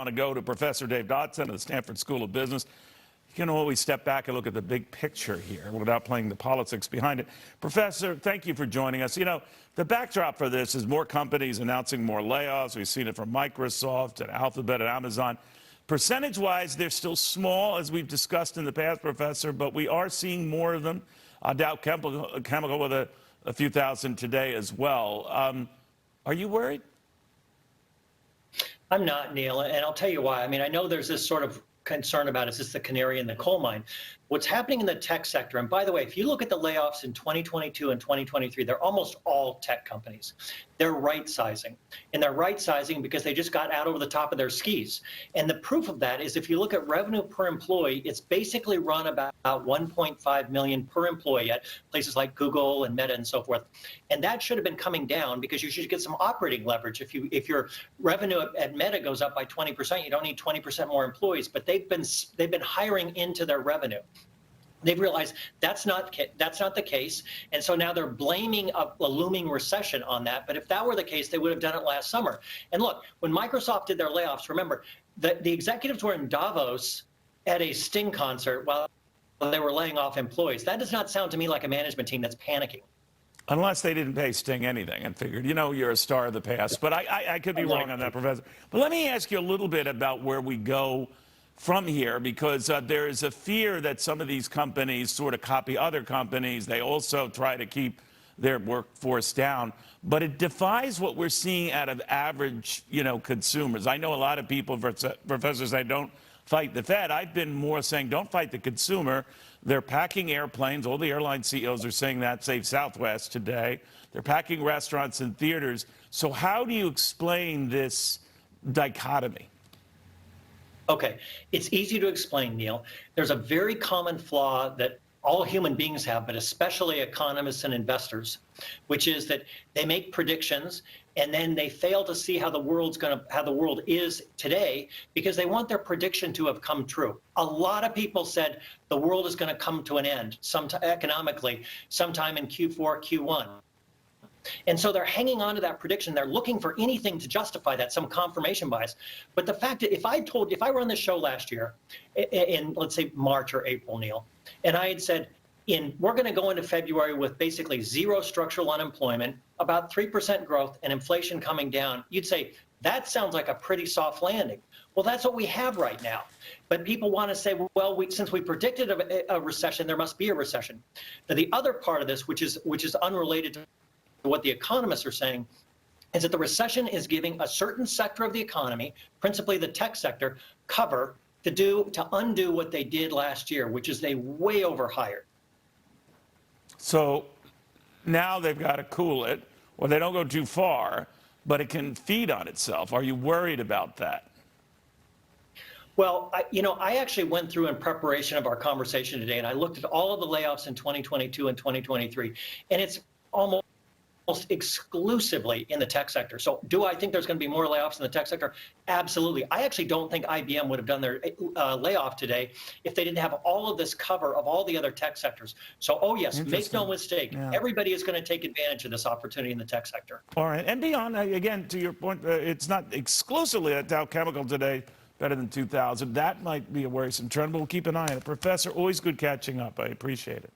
want to go to Professor Dave Dodson of the Stanford School of Business. You can always step back and look at the big picture here without playing the politics behind it. Professor, thank you for joining us. You know, the backdrop for this is more companies announcing more layoffs. We've seen it from Microsoft and Alphabet and Amazon. Percentage-wise, they're still small, as we've discussed in the past, Professor, but we are seeing more of them. Dow Chemical with a few thousand today as well. Are you worried? I'm not, Neil, and I'll tell you why. I mean, I know there's this sort of concern about is this the canary in the coal mine? What's happening in the tech sector, and by the way, if you look at the layoffs in 2022 and 2023, they're almost all tech companies. They're right-sizing, and they're right-sizing because they just got out over the top of their skis. And the proof of that is if you look at revenue per employee, it's basically run about 1.5 million per employee at places like Google and Meta and so forth. And that should have been coming down because you should get some operating leverage. If your revenue at Meta goes up by 20%, you don't need 20% more employees. But they've been hiring into their revenue. They've realized that's not the case, and so now they're blaming a looming recession on that. But if that were the case, they would have done it last summer. And look, when Microsoft did their layoffs, remember, the executives were in Davos at a Sting concert while they were laying off employees. That does not sound to me like a management team that's panicking. Unless they didn't pay Sting anything and figured, you know, you're a star of the past. But I could be wrong on that, Professor. But let me ask you a little bit about where we go from here, because there is a fear that some of these companies sort of copy other companies. They also try to keep their workforce down. But it defies what we're seeing out of average, you know, consumers. I know a lot of people, professors, say don't fight the Fed. I've been more saying don't fight the consumer. They're packing airplanes. All the airline CEOs are saying that, save Southwest today. They're packing restaurants and theaters. So how do you explain this dichotomy? Okay, it's easy to explain, Neil. There's a very common flaw that all human beings have, but especially economists and investors, which is that they make predictions and then they fail to see how the world is today because they want their prediction to have come true. A lot of people said the world is going to come to an end economically sometime in Q4, Q1. And so they're hanging on to that prediction. They're looking for anything to justify that, some confirmation bias. But the fact that if I run this show last year in let's say March or April, Neil, and I had said we're going to go into February with basically zero structural unemployment, about 3% growth, and inflation coming down, you'd say that sounds like a pretty soft landing. Well, that's what we have right now. But people want to say, well, since we predicted a recession, there must be a recession. Now, the other part of this, which is unrelated to what the economists are saying, is that the recession is giving a certain sector of the economy, principally the tech sector, cover to undo what they did last year, which is they way overhired. So now they've got to cool it, or they don't go too far, but it can feed on itself. Are you worried about that? Well, I actually went through in preparation of our conversation today, and I looked at all of the layoffs in 2022 and 2023, and it's almost exclusively in the tech sector. So do I think there's going to be more layoffs in the tech sector? Absolutely. I actually don't think IBM would have done their layoff today if they didn't have all of this cover of all the other tech sectors. So, oh yes, make no mistake, everybody is going to take advantage of this opportunity in the tech sector. All right, and beyond, again, to your point, it's not exclusively at Dow Chemical today, better than 2000. That might be a worrisome trend, but we'll keep an eye on it. Professor, always good catching up. I appreciate it.